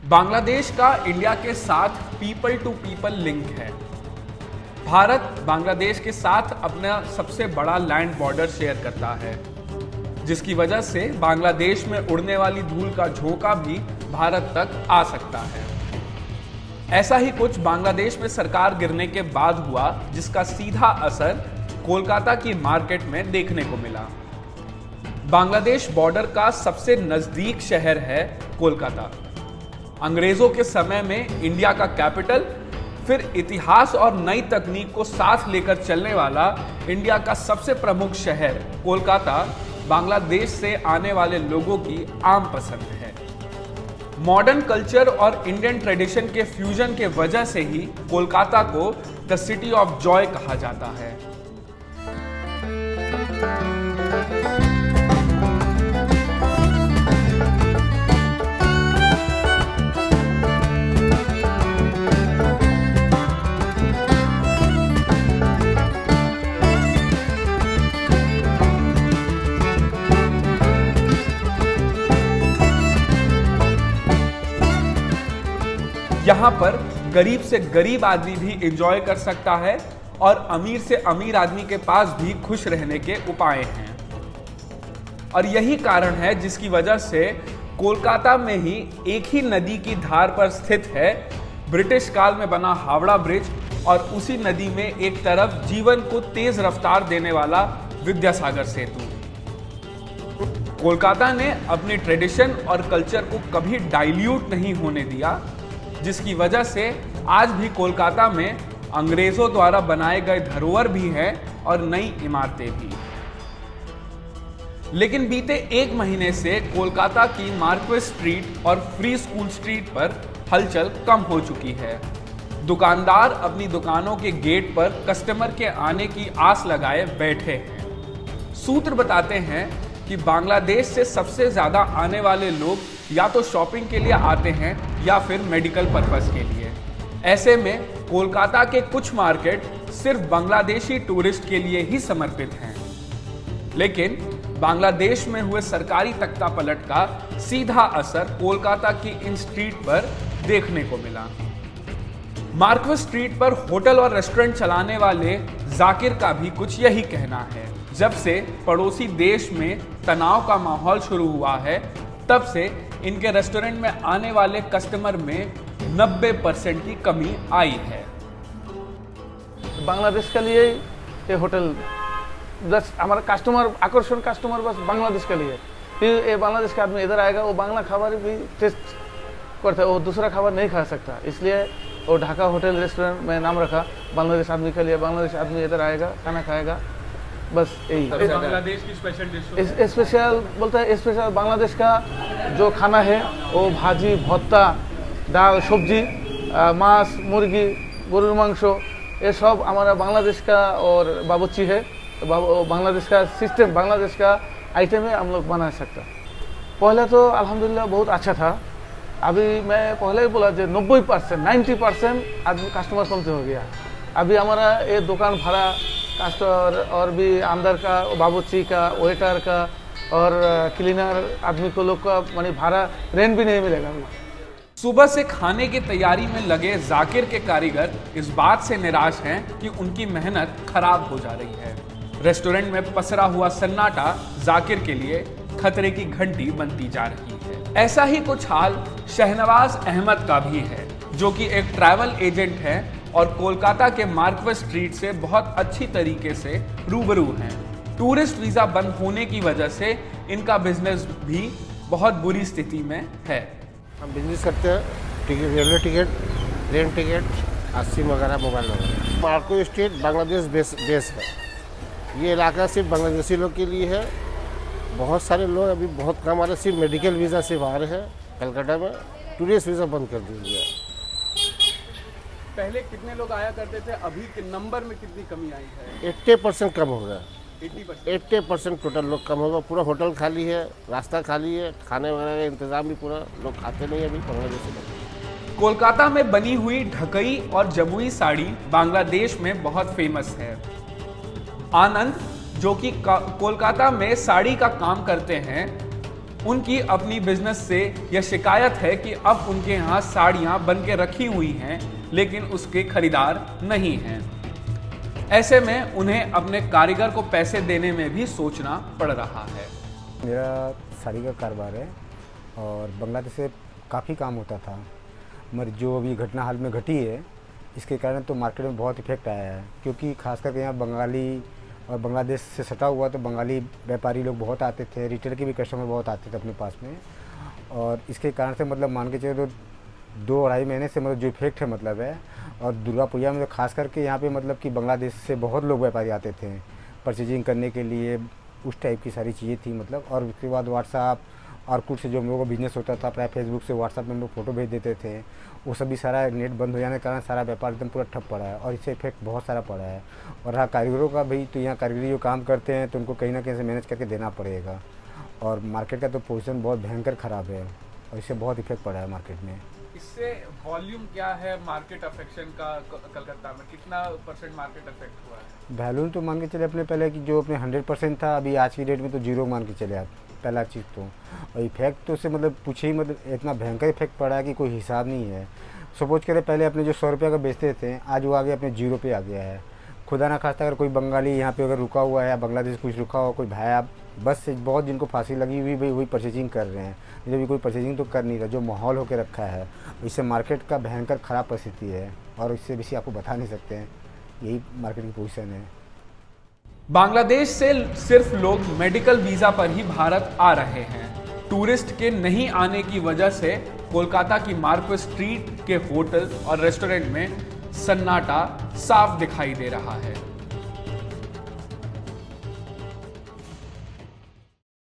बांग्लादेश का इंडिया के साथ पीपल टू पीपल लिंक है। भारत बांग्लादेश के साथ अपना सबसे बड़ा लैंड बॉर्डर शेयर करता है, जिसकी वजह से बांग्लादेश में उड़ने वाली धूल का झोंका भी भारत तक आ सकता है। ऐसा ही कुछ बांग्लादेश में सरकार गिरने के बाद हुआ, जिसका सीधा असर कोलकाता की मार्केट में देखने को मिला। बांग्लादेश बॉर्डर का सबसे नजदीक शहर है कोलकाता। अंग्रेजों के समय में इंडिया का कैपिटल, फिर इतिहास और नई तकनीक को साथ लेकर चलने वाला इंडिया का सबसे प्रमुख शहर कोलकाता बांग्लादेश से आने वाले लोगों की आम पसंद है। मॉडर्न कल्चर और इंडियन ट्रेडिशन के फ्यूजन के वजह से ही कोलकाता को द सिटी ऑफ जॉय कहा जाता है। यहाँ पर गरीब से गरीब आदमी भी एंजॉय कर सकता है और अमीर से अमीर आदमी के पास भी खुश रहने के उपाय हैं। और यही कारण है जिसकी वजह से कोलकाता में ही एक ही नदी की धार पर स्थित है ब्रिटिश काल में बना हावड़ा ब्रिज, और उसी नदी में एक तरफ जीवन को तेज रफ्तार देने वाला विद्यासागर सेतु। कोलकाता ने अपने ट्रेडिशन और कल्चर को कभी डाइल्यूट नहीं होने दिया, जिसकी वजह से आज भी कोलकाता में अंग्रेजों द्वारा बनाए गए धरोहर भी हैं और नई इमारतें भी। लेकिन बीते एक महीने से कोलकाता की मार्क्वेस स्ट्रीट और फ्री स्कूल स्ट्रीट पर हलचल कम हो चुकी है। दुकानदार अपनी दुकानों के गेट पर कस्टमर के आने की आस लगाए बैठे हैं। सूत्र बताते हैं कि बांग्लादेश से सबसे ज्यादा आने वाले लोग या तो शॉपिंग के लिए आते हैं या फिर मेडिकल पर्पस के लिए। ऐसे में कोलकाता के कुछ मार्केट सिर्फ बांग्लादेशी टूरिस्ट के लिए ही समर्पित हैं। लेकिन बांग्लादेश में हुए सरकारी तख्तापलट का सीधा असर कोलकाता की इन स्ट्रीट पर देखने को मिला। मार्क्वेस स्ट्रीट पर होटल और रेस्टोरेंट चलाने वाले जाकिर का भी कुछ यही कहना है। जब से पड़ोसी देश में तनाव का माहौल शुरू हुआ है, तब से इनके रेस्टोरेंट में आने वाले कस्टमर में 90% की कमी आई है। बांग्लादेश के लिए ये होटल बस हमारा कस्टमर आकर्षण कस्टमर बस बांग्लादेश के लिए। फिर ये बांग्लादेश का आदमी इधर आएगा, वो बांग्ला खाबार भी टेस्ट करता है, वो दूसरा खाबार नहीं खा सकता, इसलिए वो ढाका होटल रेस्टोरेंट में नाम रखा बांग्लादेश आदमी के लिए। बांग्लादेश आदमी इधर आएगा, खाना खाएगा, बस यही। बांग्लादेश की स्पेशल डिश स्पेशल बोलता है, स्पेशल बांग्लादेश का जो खाना है वो भाजी, भत्ता, डाल, सब्जी, मांस, मुर्गी, गरुर मांस, ये सब हमारा बांग्लादेश का और बावर्ची है। तो बांग्लादेश का सिस्टम, बांग्लादेश का आइटम है, हम लोग बना सकते। पहले तो अल्हम्दुलिल्लाह बहुत अच्छा था। अभी मैं पहले ही बोला जो 90% 90% आदमी कस्टमर कम से हो गया। अभी हमारा ये दुकान भाड़ा कस्टमर और भी अंदर का, बावर्ची का, वेटर का और क्लीनर आदमी को लोग का मानी भाड़ा रेंट भी नहीं मिलेगा। सुबह से खाने की तैयारी में लगे जाकिर के कारीगर इस बात से निराश हैं कि उनकी मेहनत खराब हो जा रही है। रेस्टोरेंट में पसरा हुआ सन्नाटा जाकिर के लिए खतरे की घंटी बनती जा रही है। ऐसा ही कुछ हाल शहनवाज अहमद का भी है, जो कि एक ट्रैवल एजेंट है और कोलकाता के मार्क्वेस स्ट्रीट से बहुत अच्छी तरीके से रूबरू हैं। टूरिस्ट वीज़ा बंद होने की वजह से इनका बिजनेस भी बहुत बुरी स्थिति में है। हम बिजनेस करते हैं, ticket, railway ticket, train ticket, SIM वगैरह, मोबाइल वगैरह। मार्क्वेस स्ट्रीट बांग्लादेश बेस है। ये इलाका सिर्फ बांग्लादेशी लोग के लिए है। बहुत सारे लोग अभी बहुत कम आ रहे, सिर्फ मेडिकल वीज़ा से बाहर है। कलकत्ता में टूरिस्ट वीज़ा बंद कर दिया। पहले कितने लोग आया करते थे, अभी के नंबर में कितनी कमी आई है? 80% कम हो गया। 80% टोटल लोग कम होगा। पूरा होटल खाली है, रास्ता खाली है, खाने वगैरह का इंतजाम भी पूरा लोग खाते नहीं है अभी बांग्लादेश में। कोलकाता में बनी हुई ढकई और जमुई साड़ी बांग्लादेश में बहुत फेमस है। आनंद, जो कि कोलकाता में साड़ी का काम करते हैं, उनकी अपनी बिजनेस से यह शिकायत है कि अब उनके यहाँ साड़ियाँ बन के रखी हुई हैं लेकिन उसके खरीदार नहीं हैं। ऐसे में उन्हें अपने कारीगर को पैसे देने में भी सोचना पड़ रहा है। मेरा साड़ी का कारोबार है और बांग्लादेश से काफ़ी काम होता था, मगर जो अभी घटना हाल में घटी है इसके कारण तो मार्केट में बहुत इफेक्ट आया है, क्योंकि खास करके यहाँ बंगाली और बांग्लादेश से सटा हुआ तो बंगाली व्यापारी लोग बहुत आते थे, रिटेल के भी कस्टमर बहुत आते थे अपने पास में। और इसके कारण से मतलब मान के चलो तो 2-2.5 महीने से मतलब जो इफेक्ट है मतलब है। और दुर्गा पूजा में तो खास करके यहाँ पे मतलब कि बांग्लादेश से बहुत लोग व्यापारी आते थे परचेजिंग करने के लिए, उस टाइप की सारी चीज़ें थी मतलब। और उसके बाद व्हाट्सअप और कुछ से जो हम लोगों का बिजनेस होता था प्राय फेसबुक से व्हाट्सअप में हम लोग फ़ोटो भेज देते थे, वो सब भी सारा नेट बंद हो जाने के कारण सारा व्यापार एकदम पूरा ठप पड़ा है और इससे इफेक्ट बहुत सारा पड़ा है। और हाँ, कारीगरों का भी तो यहाँ कारीगरी जो काम करते हैं तो उनको कहीं ना कहीं से मैनेज करके देना पड़ेगा। और मार्केट का तो पोजीशन बहुत भयंकर ख़राब है और इससे बहुत इफेक्ट पड़ा है मार्केट में। इससे वॉल्यूम क्या है मार्केट अफेक्शन का? कलकत्ता में कितना % मार्केट अफेक्ट हुआ है? वैल्यूम तो मान के चले अपने पहले कि जो अपने 100% था, अभी आज की डेट में तो 0 मान के चले आप, पहला चीज़ तो। और इफेक्ट तो से मतलब पूछे ही मतलब इतना भयंकर इफेक्ट पड़ा है कि कोई हिसाब नहीं है। सपोज करें पहले अपने जो 100 रुपये का बेचते थे आज वो आगे अपने 0 पे आ गया है। खुदा ना खास्ता अगर कोई बंगाली यहाँ पे अगर रुका हुआ है या बांग्लादेश कुछ रुका हुआ कोई भाई, आप बस से बहुत जिनको फांसी लगी हुई भाई वही परचेजिंग कर रहे हैं, जब भी कोई परचेजिंग तो कर नहीं रहा। जो माहौल होकर रखा है इससे मार्केट का भयंकर ख़राब परिस्थिति है और इससे बेसी आपको बता नहीं सकते हैं, यही मार्केट की पोजीशन है। बांग्लादेश से सिर्फ लोग मेडिकल वीजा पर ही भारत आ रहे हैं। टूरिस्ट के नहीं आने की वजह से कोलकाता की मार्क्वेस स्ट्रीट के होटल और रेस्टोरेंट में सन्नाटा साफ दिखाई दे रहा है।